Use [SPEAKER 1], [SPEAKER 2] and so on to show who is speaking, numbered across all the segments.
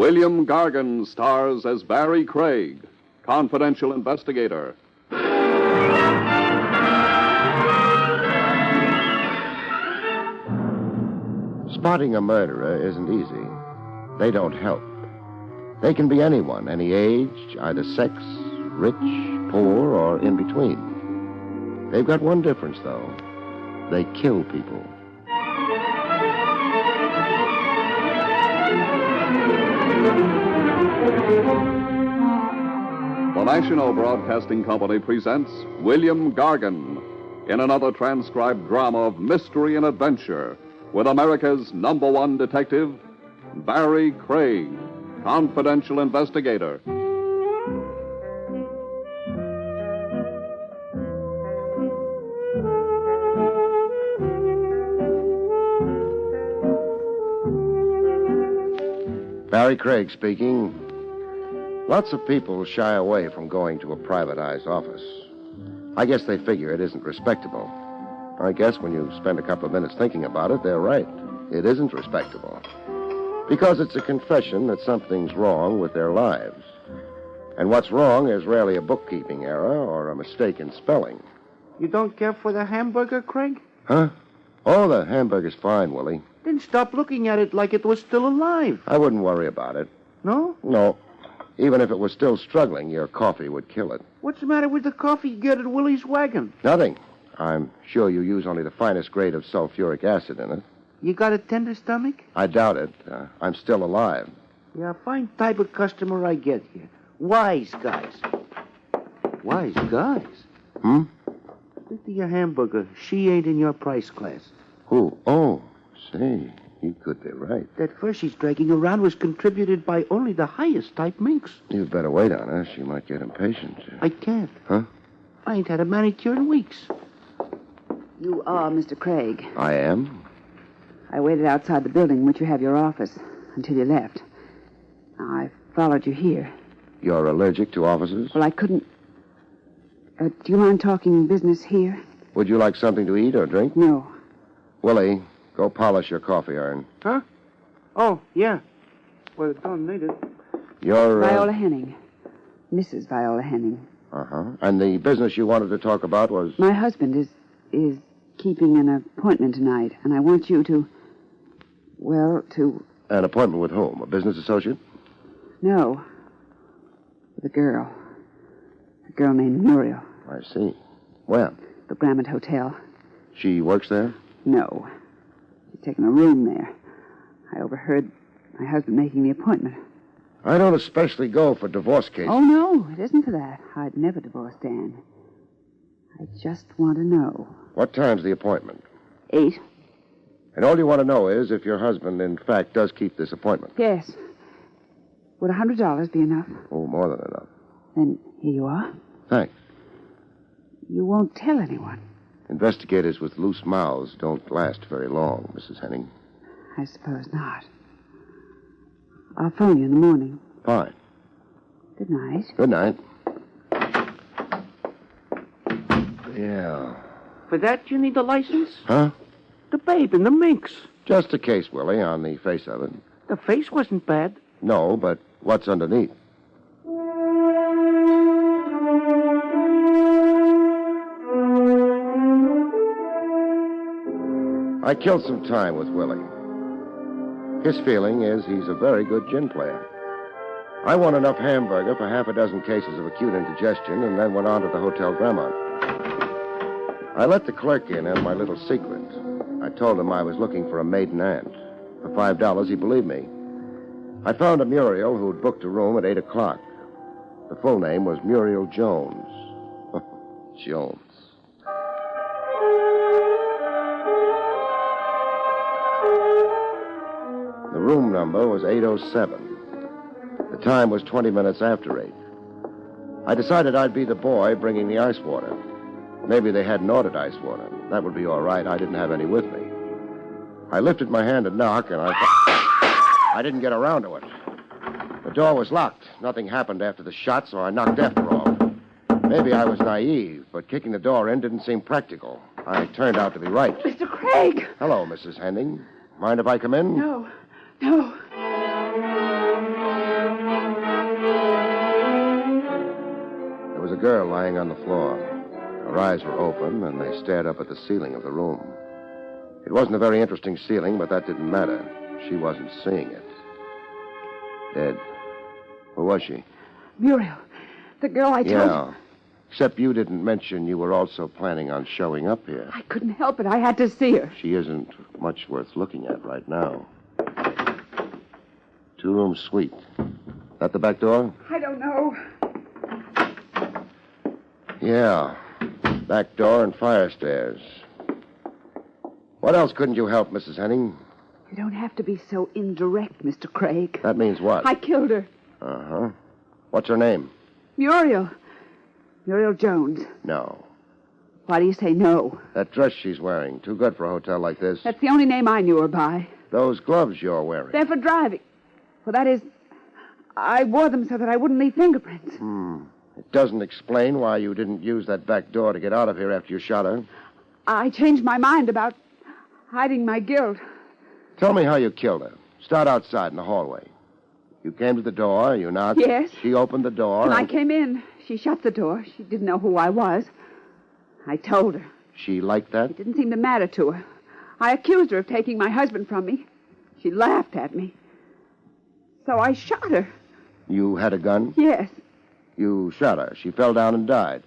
[SPEAKER 1] William Gargan stars as Barrie Craig, confidential investigator.
[SPEAKER 2] Spotting a murderer isn't easy. They don't help. They can be anyone, any age, either sex, rich, poor, or in between. They've got one difference, though. They kill people.
[SPEAKER 1] The National Broadcasting Company presents William Gargan in another transcribed drama of mystery and adventure with America's #1 detective, Barrie Craig, confidential investigator.
[SPEAKER 2] Barrie Craig speaking. Lots of people shy away from going to a privatized office. I guess they figure it isn't respectable. I guess when you spend a couple of minutes thinking about it, they're right. It isn't respectable. Because it's a confession that something's wrong with their lives. And what's wrong is rarely a bookkeeping error or a mistake in spelling.
[SPEAKER 3] You don't care for the hamburger, Craig?
[SPEAKER 2] Huh? Oh, the hamburger's fine, Willie.
[SPEAKER 3] Then stop looking at it like it was still alive.
[SPEAKER 2] I wouldn't worry about it.
[SPEAKER 3] No?
[SPEAKER 2] No. Even if it was still struggling, your coffee would kill it.
[SPEAKER 3] What's the matter with the coffee you get at Willie's Wagon?
[SPEAKER 2] Nothing. I'm sure you use only the finest grade of sulfuric acid in it.
[SPEAKER 3] You got a tender stomach?
[SPEAKER 2] I doubt it. I'm still alive.
[SPEAKER 3] Yeah, a fine type of customer I get here. Wise guys. Wise guys? Think of your hamburger. She ain't in your price class.
[SPEAKER 2] Who? Oh, say, you could be right.
[SPEAKER 3] That fur she's dragging around was contributed by only the highest type minks.
[SPEAKER 2] You'd better wait on her. She might get impatient.
[SPEAKER 3] I can't.
[SPEAKER 2] Huh?
[SPEAKER 3] I ain't had a manicure in weeks.
[SPEAKER 4] You are Mr. Craig.
[SPEAKER 2] I am?
[SPEAKER 4] I waited outside the building in which you have your office until you left. I followed you here.
[SPEAKER 2] You're allergic to offices?
[SPEAKER 4] Well, I couldn't... do you mind talking business here?
[SPEAKER 2] Would you like something to eat or drink?
[SPEAKER 4] No.
[SPEAKER 2] Willie, go polish your coffee iron.
[SPEAKER 3] Huh? Oh, yeah. Well, it don't need it.
[SPEAKER 2] You're,
[SPEAKER 4] Viola Henning. Mrs. Viola Henning.
[SPEAKER 2] Uh-huh. And the business you wanted to talk about was...
[SPEAKER 4] My husband is keeping an appointment tonight, and I want you to... Well, to...
[SPEAKER 2] An appointment with whom? A business associate?
[SPEAKER 4] No. With a girl. A girl named Muriel.
[SPEAKER 2] I see. Where?
[SPEAKER 4] The Grammont Hotel.
[SPEAKER 2] She works there?
[SPEAKER 4] No. She's taken a room there. I overheard my husband making the appointment.
[SPEAKER 2] I don't especially go for divorce cases.
[SPEAKER 4] Oh, no, it isn't for that. I'd never divorce Dan. I just want to know.
[SPEAKER 2] What time's the appointment?
[SPEAKER 4] 8.
[SPEAKER 2] And all you want to know is if your husband, in fact, does keep this appointment.
[SPEAKER 4] Yes. Would $100 be enough?
[SPEAKER 2] Oh, more than enough.
[SPEAKER 4] Then here you are.
[SPEAKER 2] Thanks.
[SPEAKER 4] You won't tell anyone.
[SPEAKER 2] Investigators with loose mouths don't last very long, Mrs. Henning.
[SPEAKER 4] I suppose not. I'll phone you in the morning.
[SPEAKER 2] Fine.
[SPEAKER 4] Good night.
[SPEAKER 2] Good night. Yeah.
[SPEAKER 3] For that, you need a license?
[SPEAKER 2] Huh?
[SPEAKER 3] The babe and the minks.
[SPEAKER 2] Just a case, Willie, on the face of it.
[SPEAKER 3] The face wasn't bad.
[SPEAKER 2] No, but what's underneath? I killed some time with Willie. His feeling is he's a very good gin player. I won enough hamburger for half a dozen cases of acute indigestion and then went on to the Hotel Grammont. I let the clerk in on my little secret. I told him I was looking for a maiden aunt. For $5, he believed me. I found a Muriel who'd booked a room at 8 o'clock. The full name was Muriel Jones. Jones. The room number was 807. The time was 20 minutes after 8. I decided I'd be the boy bringing the ice water. Maybe they hadn't ordered ice water. That would be all right. I didn't have any with me. I lifted my hand to knock, and I didn't get around to it. The door was locked. Nothing happened after the shot, so I knocked after all. Maybe I was naive, but kicking the door in didn't seem practical. I turned out to be right.
[SPEAKER 4] Mr. Craig!
[SPEAKER 2] Hello, Mrs. Henning. Mind if I come in?
[SPEAKER 4] No.
[SPEAKER 2] girl lying on the floor. Her eyes were open, and they stared up at the ceiling of the room. It wasn't a very interesting ceiling, but that didn't matter. She wasn't seeing it. Dead. Who was she?
[SPEAKER 4] Muriel. The girl I told you.
[SPEAKER 2] Yeah. Except you didn't mention you were also planning on showing up here.
[SPEAKER 4] I couldn't help it. I had to see her.
[SPEAKER 2] She isn't much worth looking at right now. 2-room suite. That the back door?
[SPEAKER 4] I don't know.
[SPEAKER 2] Yeah. Back door and fire stairs. What else couldn't you help, Mrs. Henning?
[SPEAKER 4] You don't have to be so indirect, Mr. Craig.
[SPEAKER 2] That means what?
[SPEAKER 4] I killed her.
[SPEAKER 2] Uh-huh. What's her name?
[SPEAKER 4] Muriel. Muriel Jones.
[SPEAKER 2] No.
[SPEAKER 4] Why do you say no?
[SPEAKER 2] That dress she's wearing. Too good for a hotel like this.
[SPEAKER 4] That's the only name I knew her by.
[SPEAKER 2] Those gloves you're wearing.
[SPEAKER 4] They're for driving. Well, that is, I wore them so that I wouldn't leave fingerprints.
[SPEAKER 2] It doesn't explain why you didn't use that back door to get out of here after you shot her.
[SPEAKER 4] I changed my mind about hiding my guilt.
[SPEAKER 2] Tell me how you killed her. Start outside in the hallway. You came to the door, you knocked.
[SPEAKER 4] Yes.
[SPEAKER 2] She opened the door.
[SPEAKER 4] When I came in, she shut the door. She didn't know who I was. I told her.
[SPEAKER 2] She liked that?
[SPEAKER 4] It didn't seem to matter to her. I accused her of taking my husband from me. She laughed at me. So I shot her.
[SPEAKER 2] You had a gun?
[SPEAKER 4] Yes.
[SPEAKER 2] You shot her. She fell down and died.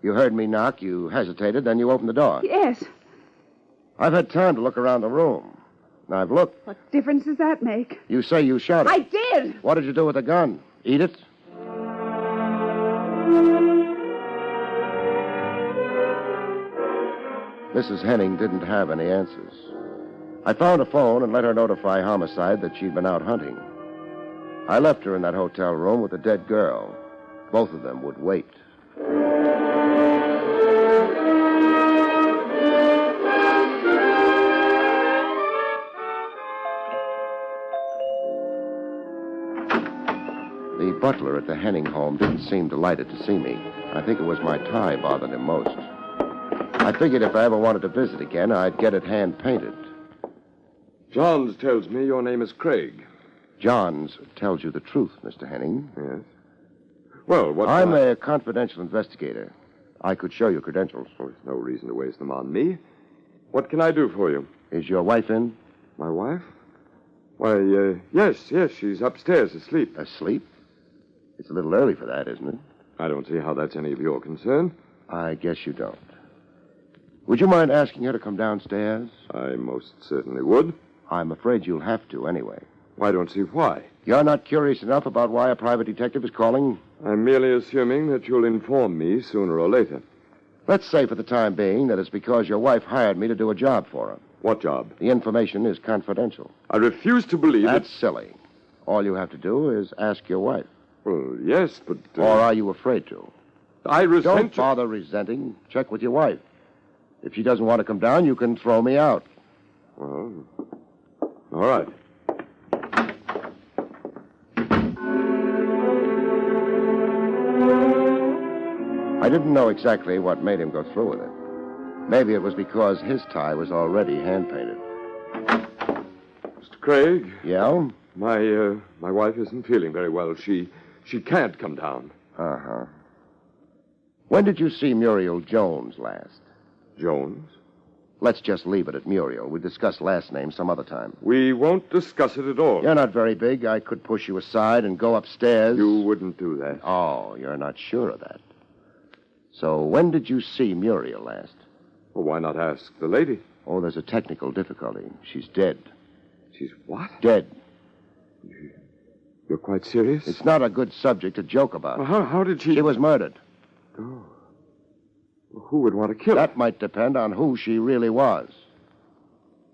[SPEAKER 2] You heard me knock. You hesitated. Then you opened the door.
[SPEAKER 4] Yes.
[SPEAKER 2] I've had time to look around the room. Now, I've looked.
[SPEAKER 4] What difference does that make?
[SPEAKER 2] You say you shot her.
[SPEAKER 4] I did.
[SPEAKER 2] What did you do with the gun? Eat it? Mrs. Henning didn't have any answers. I found a phone and let her notify Homicide that she'd been out hunting. I left her in that hotel room with the dead girl. Both of them would wait. The butler at the Henning home didn't seem delighted to see me. I think it was my tie bothered him most. I figured if I ever wanted to visit again, I'd get it hand-painted.
[SPEAKER 5] Johns tells me your name is Craig.
[SPEAKER 2] Johns tells you the truth, Mr. Henning.
[SPEAKER 5] Yes. Well, what...
[SPEAKER 2] I'm a confidential investigator. I could show you credentials.
[SPEAKER 5] Oh, there's no reason to waste them on me. What can I do for you?
[SPEAKER 2] Is your wife in?
[SPEAKER 5] My wife? Why, yes, she's upstairs asleep.
[SPEAKER 2] Asleep? It's a little early for that, isn't it?
[SPEAKER 5] I don't see how that's any of your concern.
[SPEAKER 2] I guess you don't. Would you mind asking her to come downstairs?
[SPEAKER 5] I most certainly would.
[SPEAKER 2] I'm afraid you'll have to anyway.
[SPEAKER 5] I don't see why.
[SPEAKER 2] You're not curious enough about why a private detective is calling?
[SPEAKER 5] I'm merely assuming that you'll inform me sooner or later.
[SPEAKER 2] Let's say for the time being that it's because your wife hired me to do a job for her.
[SPEAKER 5] What job?
[SPEAKER 2] The information is confidential.
[SPEAKER 5] I refuse to believe
[SPEAKER 2] That's silly. All you have to do is ask your wife.
[SPEAKER 5] Well, yes, but...
[SPEAKER 2] Or are you afraid to?
[SPEAKER 5] I resent...
[SPEAKER 2] Don't bother resenting. Check with your wife. If she doesn't want to come down, you can throw me out.
[SPEAKER 5] Well, all right.
[SPEAKER 2] I didn't know exactly what made him go through with it. Maybe it was because his tie was already hand-painted.
[SPEAKER 5] Mr. Craig?
[SPEAKER 2] Yeah?
[SPEAKER 5] My wife isn't feeling very well. She can't come down.
[SPEAKER 2] Uh-huh. When did you see Muriel Jones last?
[SPEAKER 5] Jones?
[SPEAKER 2] Let's just leave it at Muriel. We'll discuss last name some other time.
[SPEAKER 5] We won't discuss it at all.
[SPEAKER 2] You're not very big. I could push you aside and go upstairs.
[SPEAKER 5] You wouldn't do that.
[SPEAKER 2] Oh, you're not sure of that. So when did you see Muriel last?
[SPEAKER 5] Well, why not ask the lady?
[SPEAKER 2] Oh, there's a technical difficulty. She's dead.
[SPEAKER 5] She's what?
[SPEAKER 2] Dead.
[SPEAKER 5] You're quite serious?
[SPEAKER 2] It's not a good subject to joke about.
[SPEAKER 5] Well, how did she...
[SPEAKER 2] She was murdered.
[SPEAKER 5] Oh. Well, who would want to kill her?
[SPEAKER 2] That might depend on who she really was.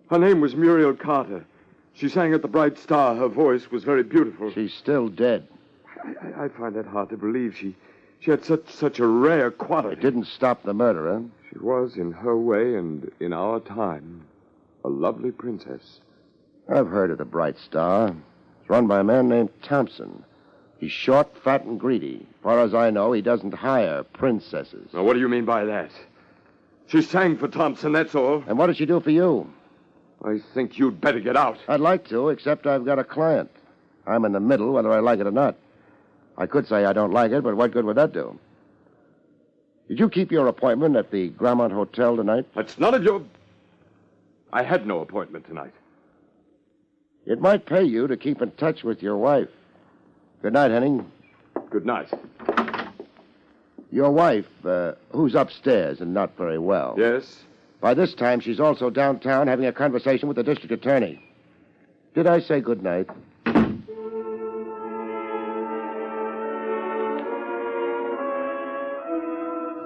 [SPEAKER 5] Her name was Muriel Carter. She sang at the Bright Star. Her voice was very beautiful.
[SPEAKER 2] She's still dead.
[SPEAKER 5] I find that hard to believe. She had such a rare quality.
[SPEAKER 2] It didn't stop the murderer.
[SPEAKER 5] She was, in her way and in our time, a lovely princess.
[SPEAKER 2] I've heard of the Bright Star. It's run by a man named Thompson. He's short, fat, and greedy. As far as I know, he doesn't hire princesses.
[SPEAKER 5] Now, what do you mean by that? She sang for Thompson, that's all.
[SPEAKER 2] And what did she do for you?
[SPEAKER 5] I think you'd better get out.
[SPEAKER 2] I'd like to, except I've got a client. I'm in the middle, whether I like it or not. I could say I don't like it, but what good would that do? Did you keep your appointment at the Grammont Hotel tonight?
[SPEAKER 5] That's none of your... I had no appointment tonight.
[SPEAKER 2] It might pay you to keep in touch with your wife. Good night, Henning.
[SPEAKER 5] Good night.
[SPEAKER 2] Your wife, who's upstairs and not very well.
[SPEAKER 5] Yes?
[SPEAKER 2] By this time, she's also downtown having a conversation with the district attorney. Did I say good night?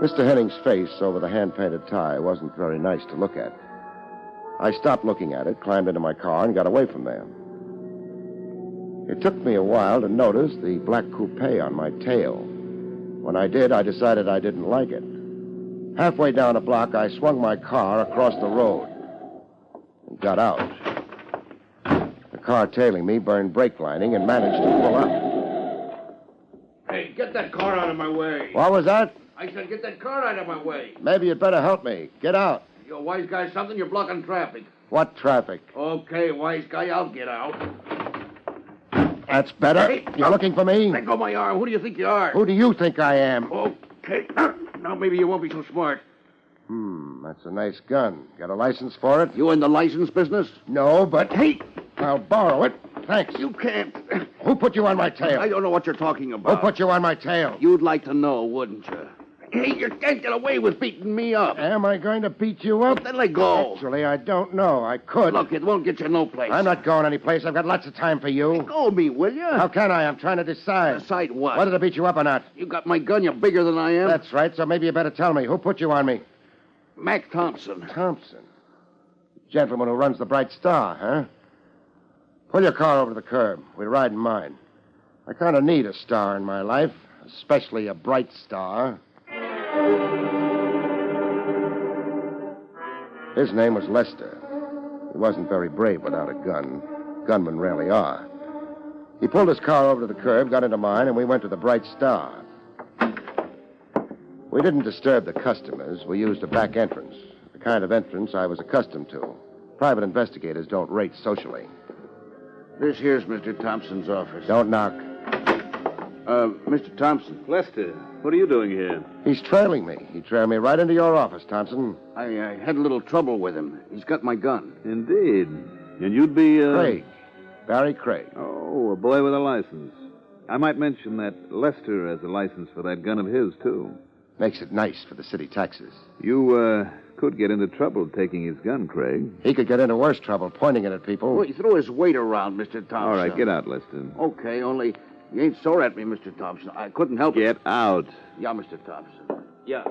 [SPEAKER 2] Mr. Henning's face over the hand-painted tie wasn't very nice to look at. I stopped looking at it, climbed into my car, and got away from there. It took me a while to notice the black coupe on my tail. When I did, I decided I didn't like it. Halfway down a block, I swung my car across the road and got out. The car tailing me burned brake lining and managed to pull up.
[SPEAKER 3] Hey, get that car out of my way.
[SPEAKER 2] What was that?
[SPEAKER 3] I said get that car out of my way.
[SPEAKER 2] Maybe you'd better help me. Get out.
[SPEAKER 3] You a wise guy something? You're blocking traffic.
[SPEAKER 2] What traffic?
[SPEAKER 3] Okay, wise guy, I'll get out.
[SPEAKER 2] That's better.
[SPEAKER 3] Hey,
[SPEAKER 2] You're looking for me?
[SPEAKER 3] Let go of my arm. Who do you think you are?
[SPEAKER 2] Who do you think I am?
[SPEAKER 3] Okay. Now maybe you won't be so smart.
[SPEAKER 2] That's a nice gun. Got a license for it?
[SPEAKER 3] You in the license business?
[SPEAKER 2] No, but... Hey! I'll borrow it. Thanks.
[SPEAKER 3] You can't.
[SPEAKER 2] Who put you on my tail?
[SPEAKER 3] I don't know what you're talking
[SPEAKER 2] Who
[SPEAKER 3] about.
[SPEAKER 2] put you on my tail?
[SPEAKER 3] You'd like to know, wouldn't you? Hey, you can't get away with beating me up.
[SPEAKER 2] Am I going to beat you up?
[SPEAKER 3] Then let go.
[SPEAKER 2] Actually, I don't know. I could.
[SPEAKER 3] Look, it won't get you no place.
[SPEAKER 2] I'm not going anyplace. I've got lots of time for you.
[SPEAKER 3] Let go of me, will you?
[SPEAKER 2] How can I? I'm trying to decide.
[SPEAKER 3] Decide what?
[SPEAKER 2] Whether to beat you up or not.
[SPEAKER 3] You got my gun. You're bigger than I am.
[SPEAKER 2] That's right, so maybe you better tell me. Who put you on me?
[SPEAKER 3] Mac Thompson.
[SPEAKER 2] Thompson? Gentleman who runs the Bright Star, huh? Pull your car over to the curb. We ride in mine. I kind of need a star in my life, especially a bright star. His name was Lester. He wasn't very brave without a gun. Gunmen rarely are. He pulled his car over to the curb, got into mine, and we went to the Bright Star. We didn't disturb the customers. We used a back entrance, the kind of entrance I was accustomed to. Private investigators don't rate socially.
[SPEAKER 3] This here's Mr. Thompson's office.
[SPEAKER 2] Don't knock.
[SPEAKER 3] Mr. Thompson.
[SPEAKER 6] Lester, what are you doing here?
[SPEAKER 2] He's trailing me. He trailed me right into your office, Thompson.
[SPEAKER 3] I had a little trouble with him. He's got my gun.
[SPEAKER 6] Indeed. And you'd be,
[SPEAKER 2] Craig. Barrie Craig.
[SPEAKER 6] Oh, a boy with a license. I might mention that Lester has a license for that gun of his, too.
[SPEAKER 2] Makes it nice for the city taxes.
[SPEAKER 6] You, could get into trouble taking his gun, Craig.
[SPEAKER 2] He could get into worse trouble pointing it at people.
[SPEAKER 3] Well, he threw his weight around, Mr. Thompson.
[SPEAKER 6] All right, get out, Lester.
[SPEAKER 3] Okay, only you ain't sore at me, Mr. Thompson. I couldn't help it.
[SPEAKER 6] Get out.
[SPEAKER 3] Yeah, Mr. Thompson. Yeah.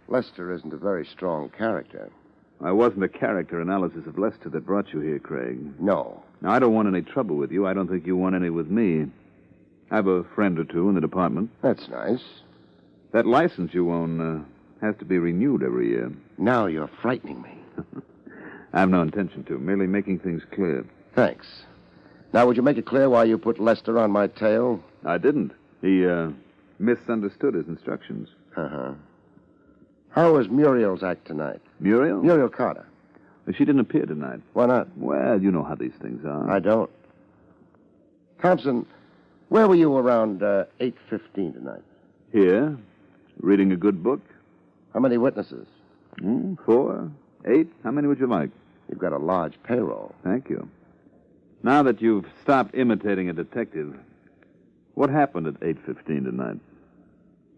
[SPEAKER 2] Lester isn't a very strong character.
[SPEAKER 6] I wasn't a character analysis of Lester that brought you here, Craig.
[SPEAKER 2] No.
[SPEAKER 6] Now, I don't want any trouble with you. I don't think you want any with me. I have a friend or two in the department.
[SPEAKER 2] That's nice.
[SPEAKER 6] That license you own has to be renewed every year.
[SPEAKER 2] Now you're frightening me.
[SPEAKER 6] I have no intention to, merely making things clear.
[SPEAKER 2] Thanks. Now, would you make it clear why you put Lester on my tail?
[SPEAKER 6] I didn't. He misunderstood his instructions.
[SPEAKER 2] Uh-huh. How was Muriel's act tonight?
[SPEAKER 6] Muriel?
[SPEAKER 2] Muriel Carter.
[SPEAKER 6] She didn't appear tonight.
[SPEAKER 2] Why not?
[SPEAKER 6] Well, you know how these things are.
[SPEAKER 2] I don't. Thompson, where were you around 8:15 tonight?
[SPEAKER 6] Here, reading a good book.
[SPEAKER 2] How many witnesses?
[SPEAKER 6] 4, 8. How many would you like?
[SPEAKER 2] You've got a large payroll.
[SPEAKER 6] Thank you. Now that you've stopped imitating a detective, what happened at 8:15 tonight?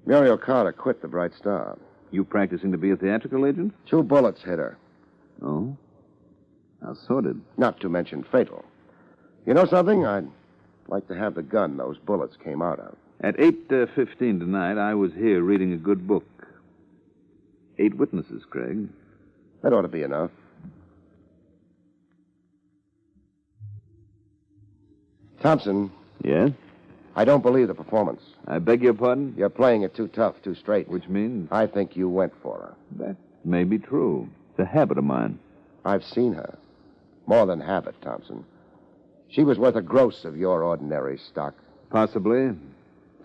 [SPEAKER 2] Muriel Carter quit the Bright Star.
[SPEAKER 6] You practicing to be a theatrical agent?
[SPEAKER 2] 2 bullets hit her.
[SPEAKER 6] Oh? How sordid.
[SPEAKER 2] Not to mention fatal. You know something? I'd like to have the gun those bullets came out of.
[SPEAKER 6] At 8:15 tonight, I was here reading a good book. 8 witnesses, Craig.
[SPEAKER 2] That ought to be enough. Thompson.
[SPEAKER 6] Yes?
[SPEAKER 2] I don't believe the performance.
[SPEAKER 6] I beg your pardon?
[SPEAKER 2] You're playing it too tough, too straight.
[SPEAKER 6] Which means?
[SPEAKER 2] I think you went for her.
[SPEAKER 6] That may be true. It's a habit of mine.
[SPEAKER 2] I've seen her. More than habit, Thompson. She was worth a gross of your ordinary stock.
[SPEAKER 6] Possibly.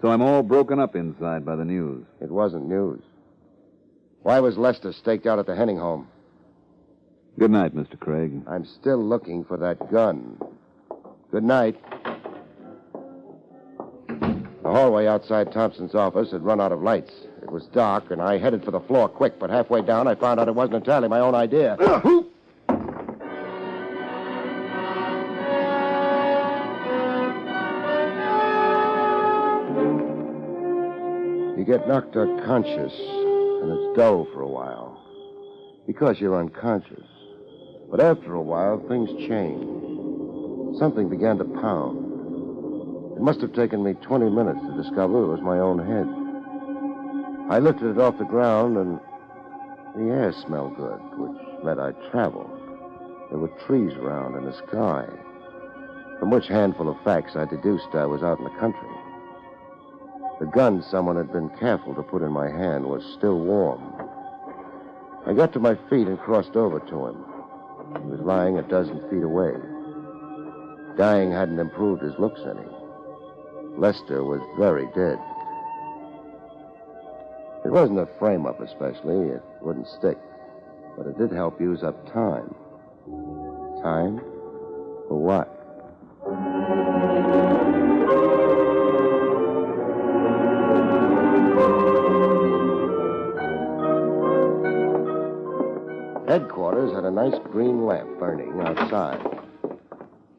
[SPEAKER 6] So I'm all broken up inside by the news.
[SPEAKER 2] It wasn't news. Why was Lester staked out at the Henning home?
[SPEAKER 6] Good night, Mr. Craig.
[SPEAKER 2] I'm still looking for that gun. Good night. The hallway outside Thompson's office had run out of lights. It was dark, and I headed for the floor quick, but halfway down, I found out it wasn't entirely my own idea. You get knocked unconscious, and it's dull for a while, because you're unconscious. But after a while, things change. Something began to pound. It must have taken me 20 minutes to discover it was my own head. I lifted it off the ground, and the air smelled good, which meant I'd traveled. There were trees around and a sky, from which handful of facts I deduced I was out in the country. The gun someone had been careful to put in my hand was still warm. I got to my feet and crossed over to him. He was lying a dozen feet away. Dying hadn't improved his looks any. Lester was very dead. It wasn't a frame-up especially. It wouldn't stick. But it did help use up time. Time? For what? Headquarters had a nice green lamp burning outside.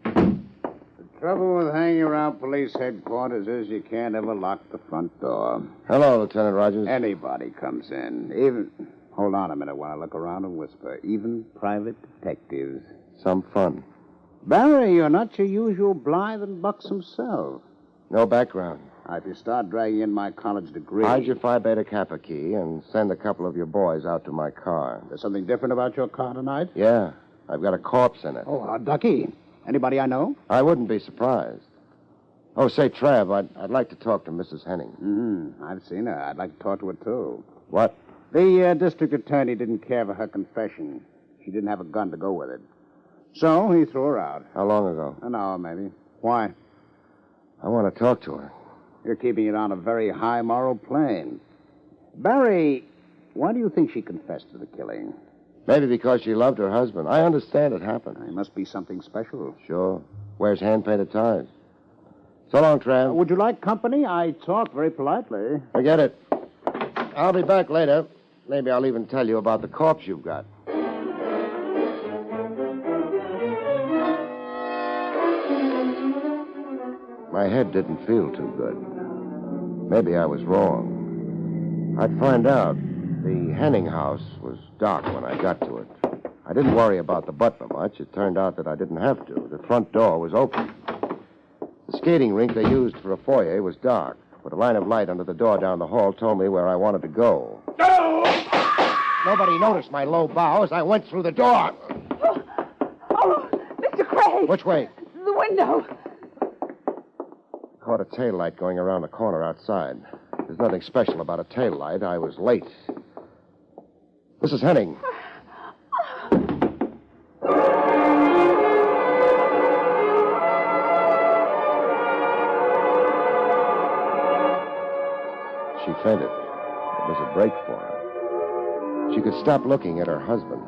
[SPEAKER 3] The trouble with hanging around police headquarters is you can't ever lock the front door.
[SPEAKER 2] Hello, Lieutenant Rogers.
[SPEAKER 3] Anybody comes in. Even... Hold on a minute while I look around and whisper. Even private detectives.
[SPEAKER 2] Some fun.
[SPEAKER 3] Barrie, you're not your usual blithe and buxom self.
[SPEAKER 2] No background.
[SPEAKER 3] If you start dragging in my college degree...
[SPEAKER 2] Hide your Phi Beta Kappa key and send a couple of your boys out to my car.
[SPEAKER 3] There's something different about your car tonight?
[SPEAKER 2] Yeah. I've got a corpse in it.
[SPEAKER 3] Oh, Ducky. Anybody I know?
[SPEAKER 2] I wouldn't be surprised. Oh, say, Trav, I'd like to talk to Mrs. Henning.
[SPEAKER 3] I've seen her. I'd like to talk to her, too.
[SPEAKER 2] What?
[SPEAKER 3] The district attorney didn't care for her confession. She didn't have a gun to go with it. So he threw her out.
[SPEAKER 2] How long ago?
[SPEAKER 3] An hour, maybe. Why?
[SPEAKER 2] I want to talk to her.
[SPEAKER 3] You're keeping it on a very high moral plane. Barrie, why do you think she confessed to the killing?
[SPEAKER 2] Maybe because she loved her husband. I understand it happened.
[SPEAKER 3] It must be something special.
[SPEAKER 2] Sure. Wears hand-painted ties. So long, Trav.
[SPEAKER 3] Would you like company? I talk very politely.
[SPEAKER 2] Forget it. I'll be back later. Maybe I'll even tell you about the corpse you've got. My head didn't feel too good. Maybe I was wrong. I'd find out. The Henning house was dark when I got to it. I didn't worry about the butler much. It turned out that I didn't have to. The front door was open. The skating rink they used for a foyer was dark, but a line of light under the door down the hall told me where I wanted to go. No! Nobody noticed my low bow as I went through the door.
[SPEAKER 4] Oh, Mr. Craig!
[SPEAKER 2] Which way?
[SPEAKER 4] The window.
[SPEAKER 2] Caught a tail light going around the corner outside. There's nothing special about a tail light. I was late. Mrs. Henning. She fainted. It was a break for her. She could stop looking at her husband.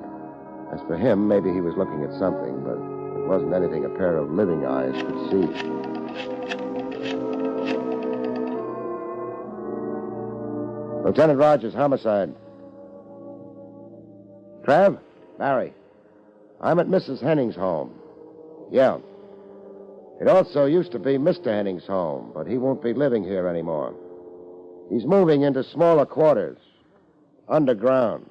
[SPEAKER 2] As for him, maybe he was looking at something, but it wasn't anything a pair of living eyes could see. Lieutenant Rogers, homicide. Trav? Barrie. I'm at Mrs. Henning's home. Yeah. It also used to be Mr. Henning's home, but he won't be living here anymore. He's moving into smaller quarters. Underground.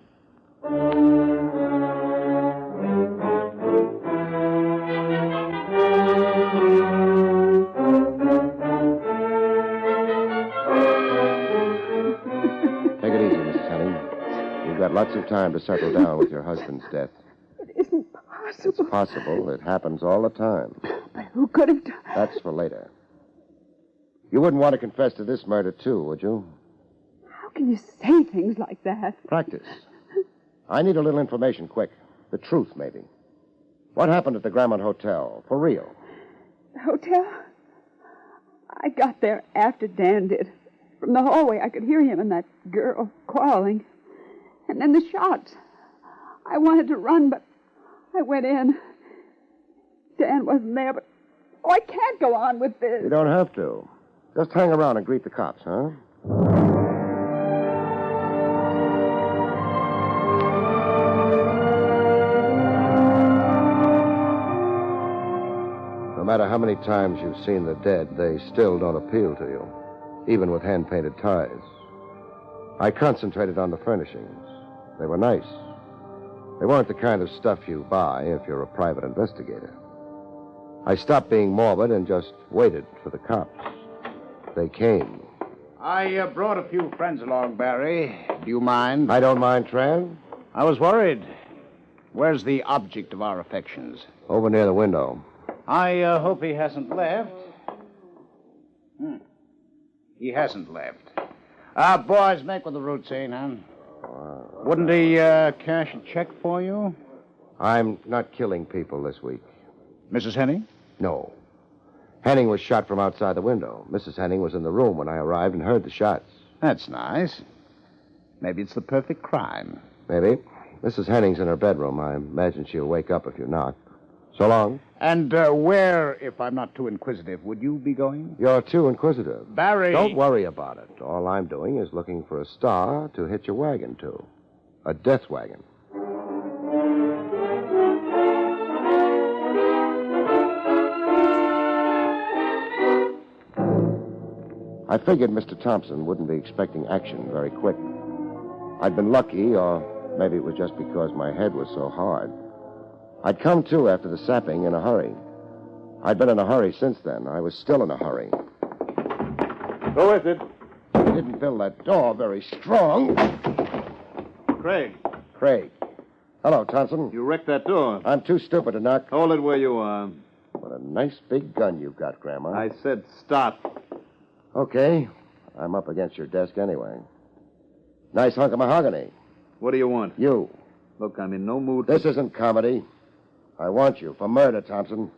[SPEAKER 2] Take it easy, Mrs. Henning. You've got lots of time to settle down with your husband's death.
[SPEAKER 4] It isn't possible.
[SPEAKER 2] It's possible. It happens all the time.
[SPEAKER 4] But who could have done...
[SPEAKER 2] That's for later. You wouldn't want to confess to this murder, too, would you?
[SPEAKER 4] How can you say things like that?
[SPEAKER 2] Practice. I need a little information quick. The truth, maybe. What happened at the Grammont Hotel? For real.
[SPEAKER 4] The hotel? I got there after Dan did. From the hallway, I could hear him and that girl quarreling. And then the shots. I wanted to run, but I went in. Dan wasn't there, but... Oh, I can't go on with this.
[SPEAKER 2] You don't have to. Just hang around and greet the cops, huh? matter how many times you've seen the dead, they still don't appeal to you, even with hand-painted ties. I concentrated on the furnishings. They were nice. They weren't the kind of stuff you buy if you're a private investigator. I stopped being morbid and just waited for the cops. They came.
[SPEAKER 7] I brought a few friends along, Barrie. Do you mind?
[SPEAKER 2] I don't mind, Tran.
[SPEAKER 7] I was worried. Where's the object of our affections?
[SPEAKER 2] Over near the window.
[SPEAKER 7] I hope he hasn't left. He hasn't left. Boys, make with the routine, huh? Wouldn't he cash a check for you?
[SPEAKER 2] I'm not killing people this week.
[SPEAKER 7] Mrs. Henning?
[SPEAKER 2] No. Henning was shot from outside the window. Mrs. Henning was in the room when I arrived and heard the shots.
[SPEAKER 7] That's nice. Maybe it's the perfect crime.
[SPEAKER 2] Maybe. Mrs. Henning's in her bedroom. I imagine she'll wake up if you knock. So long.
[SPEAKER 7] And where, if I'm not too inquisitive, would you be going?
[SPEAKER 2] You're too inquisitive.
[SPEAKER 7] Barrie!
[SPEAKER 2] Don't worry about it. All I'm doing is looking for a star to hitch a wagon to. A death wagon. I figured Mr. Thompson wouldn't be expecting action very quick. I'd been lucky, or maybe it was just because my head was so hard. I'd come to after the sapping in a hurry. I'd been in a hurry since then. I was still in a hurry.
[SPEAKER 6] Who is it?
[SPEAKER 2] I didn't build that door very strong.
[SPEAKER 6] Craig.
[SPEAKER 2] Craig. Hello, Thompson.
[SPEAKER 6] You wrecked that door.
[SPEAKER 2] I'm too stupid to knock.
[SPEAKER 6] Hold it where you are.
[SPEAKER 2] What a nice big gun you've got, Grandma.
[SPEAKER 6] I said stop.
[SPEAKER 2] Okay. I'm up against your desk anyway. Nice hunk of mahogany.
[SPEAKER 6] What do you want?
[SPEAKER 2] You.
[SPEAKER 6] Look, I'm in no mood.
[SPEAKER 2] This isn't comedy. I want you for murder, Thompson.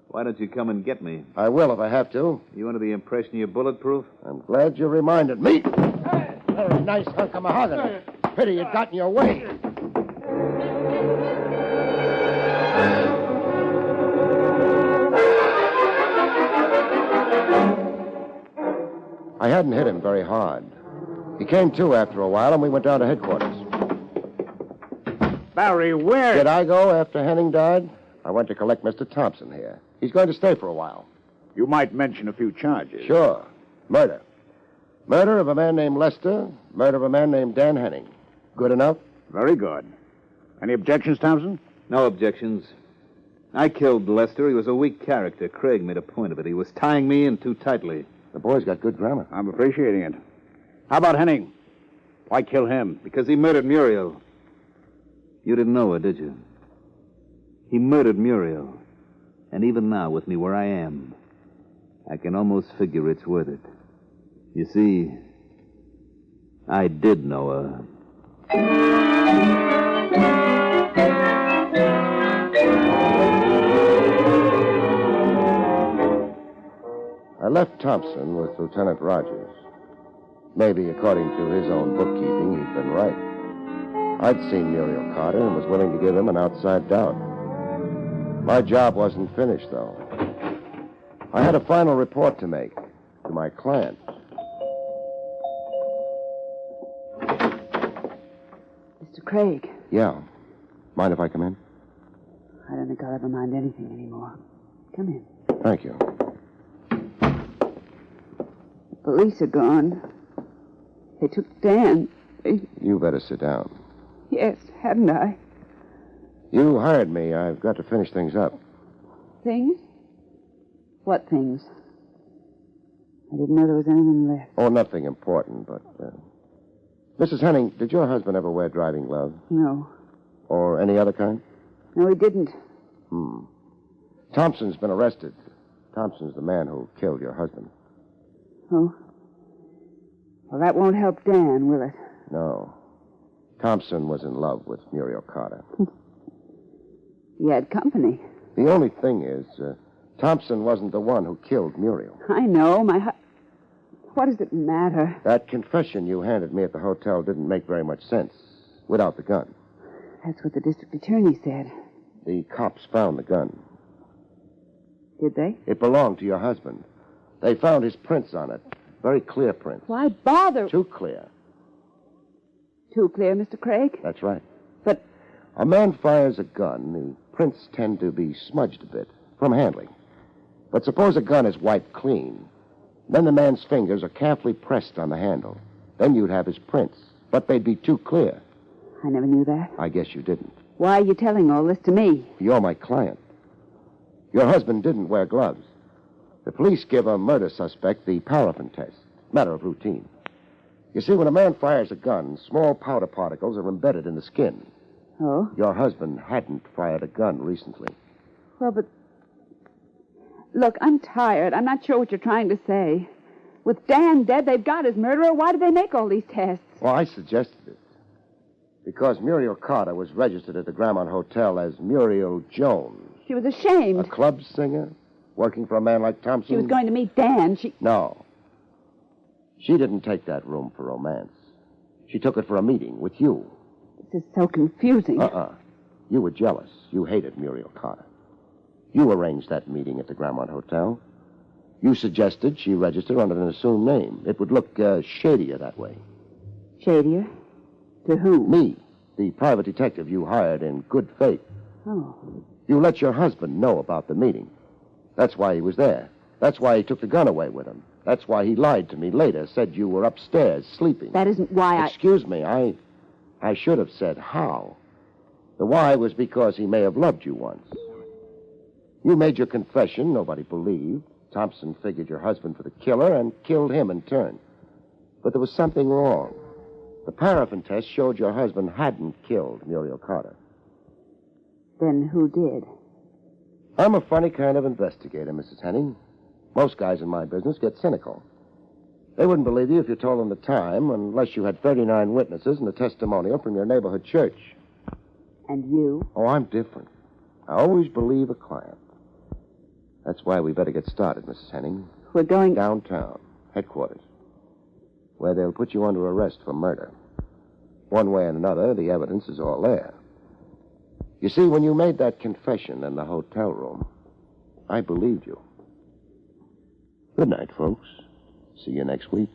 [SPEAKER 6] Why don't you come and get me?
[SPEAKER 2] I will if I have to.
[SPEAKER 6] You under the impression you're bulletproof?
[SPEAKER 2] I'm glad you reminded me. Very nice hunk of mahogany. Pity it got in your way. I hadn't hit him very hard. He came to after a while, and we went down to headquarters.
[SPEAKER 7] Barrie, where?
[SPEAKER 2] Did I go after Henning died? I went to collect Mr. Thompson here. He's going to stay for a while.
[SPEAKER 7] You might mention a few charges.
[SPEAKER 2] Sure. Murder. Murder of a man named Lester. Murder of a man named Dan Henning. Good enough?
[SPEAKER 7] Very good. Any objections, Thompson?
[SPEAKER 6] No objections. I killed Lester. He was a weak character. Craig made a point of it. He was tying me in too tightly.
[SPEAKER 2] The boy's got good grammar.
[SPEAKER 7] I'm appreciating it. How about Henning? Why kill him?
[SPEAKER 6] Because he murdered Muriel. You didn't know her, did you? He murdered Muriel. And even now, with me where I am, I can almost figure it's worth it. You see, I did know her.
[SPEAKER 2] I left Thompson with Lieutenant Rogers. Maybe, according to his own bookkeeping, he'd been right. I'd seen Muriel Carter and was willing to give him an outside doubt. My job wasn't finished, though. I had a final report to make to my client.
[SPEAKER 4] Mr. Craig,
[SPEAKER 2] Yeah. Mind if I come in?
[SPEAKER 4] I don't think I'll ever mind anything anymore. Come in.
[SPEAKER 2] Thank you.
[SPEAKER 4] The police are gone. They took Dan.
[SPEAKER 2] You better sit down.
[SPEAKER 4] Yes, hadn't I?
[SPEAKER 2] You hired me. I've got to finish things up.
[SPEAKER 4] Things? What things? I didn't know there was anything left.
[SPEAKER 2] Oh, nothing important, but... Mrs. Henning, did your husband ever wear driving gloves?
[SPEAKER 4] No.
[SPEAKER 2] Or any other kind?
[SPEAKER 4] No, he didn't.
[SPEAKER 2] Thompson's been arrested. Thompson's the man who killed your husband.
[SPEAKER 4] Oh? Well, that won't help Dan, will it?
[SPEAKER 2] No. Thompson was in love with Muriel Carter.
[SPEAKER 4] He had company.
[SPEAKER 2] The only thing is, Thompson wasn't the one who killed Muriel.
[SPEAKER 4] I know. What does it matter?
[SPEAKER 2] That confession you handed me at the hotel didn't make very much sense without the gun.
[SPEAKER 4] That's what the district attorney said.
[SPEAKER 2] The cops found the gun.
[SPEAKER 4] Did they?
[SPEAKER 2] It belonged to your husband. They found his prints on it. Very clear prints.
[SPEAKER 4] Why bother?
[SPEAKER 2] Too clear.
[SPEAKER 4] Too clear, Mr. Craig?
[SPEAKER 2] That's right.
[SPEAKER 4] But...
[SPEAKER 2] A man fires a gun, the prints tend to be smudged a bit from handling. But suppose a gun is wiped clean. Then the man's fingers are carefully pressed on the handle. Then you'd have his prints. But they'd be too clear.
[SPEAKER 4] I never knew that.
[SPEAKER 2] I guess you didn't.
[SPEAKER 4] Why are you telling all this to me?
[SPEAKER 2] You're my client. Your husband didn't wear gloves. The police give a murder suspect the paraffin test. Matter of routine. You see, when a man fires a gun, small powder particles are embedded in the skin.
[SPEAKER 4] Oh?
[SPEAKER 2] Your husband hadn't fired a gun recently.
[SPEAKER 4] Well, but... Look, I'm tired. I'm not sure what you're trying to say. With Dan dead, they've got his murderer. Why did they make all these tests?
[SPEAKER 2] Well, I suggested it. Because Muriel Carter was registered at the Grammont Hotel as Muriel Jones.
[SPEAKER 4] She was ashamed.
[SPEAKER 2] A club singer? Working for a man like Thompson?
[SPEAKER 4] She was going to meet Dan.
[SPEAKER 2] No. She didn't take that room for romance. She took it for a meeting with you.
[SPEAKER 4] This is so confusing.
[SPEAKER 2] You were jealous. You hated Muriel Carter. You arranged that meeting at the Grammont Hotel. You suggested she register under an assumed name. It would look shadier that way.
[SPEAKER 4] Shadier? To whom?
[SPEAKER 2] Me, the private detective you hired in good faith.
[SPEAKER 4] Oh.
[SPEAKER 2] You let your husband know about the meeting. That's why he was there. That's why he took the gun away with him. That's why he lied to me later, said you were upstairs sleeping.
[SPEAKER 4] That isn't why
[SPEAKER 2] Excuse me, I should have said how. The why was because he may have loved you once. You made your confession, nobody believed. Thompson figured your husband for the killer and killed him in turn. But there was something wrong. The paraffin test showed your husband hadn't killed Muriel Carter.
[SPEAKER 4] Then who did?
[SPEAKER 2] I'm a funny kind of investigator, Mrs. Henning. Most guys in my business get cynical. They wouldn't believe you if you told them the time, unless you had 39 witnesses and a testimonial from your neighborhood church.
[SPEAKER 4] And you?
[SPEAKER 2] Oh, I'm different. I always believe a client. That's why we better get started, Mrs. Henning.
[SPEAKER 4] We're going...
[SPEAKER 2] Downtown, headquarters, where they'll put you under arrest for murder. One way and another, the evidence is all there. You see, when you made that confession in the hotel room, I believed you. Good night, folks. See you next week.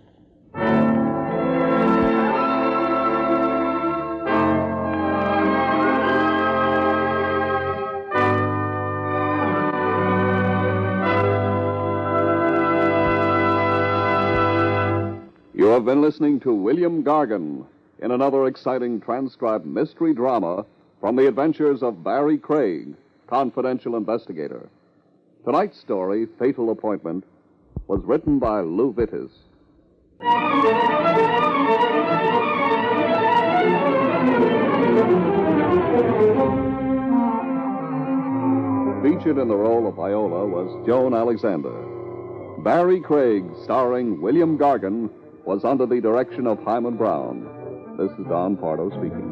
[SPEAKER 1] You have been listening to William Gargan in another exciting transcribed mystery drama from the adventures of Barrie Craig, confidential investigator. Tonight's story, Fatal Appointment, was written by Lou Vittis. Featured in the role of Viola was Joan Alexander. Barrie Craig, starring William Gargan, was under the direction of Hyman Brown. This is Don Pardo speaking.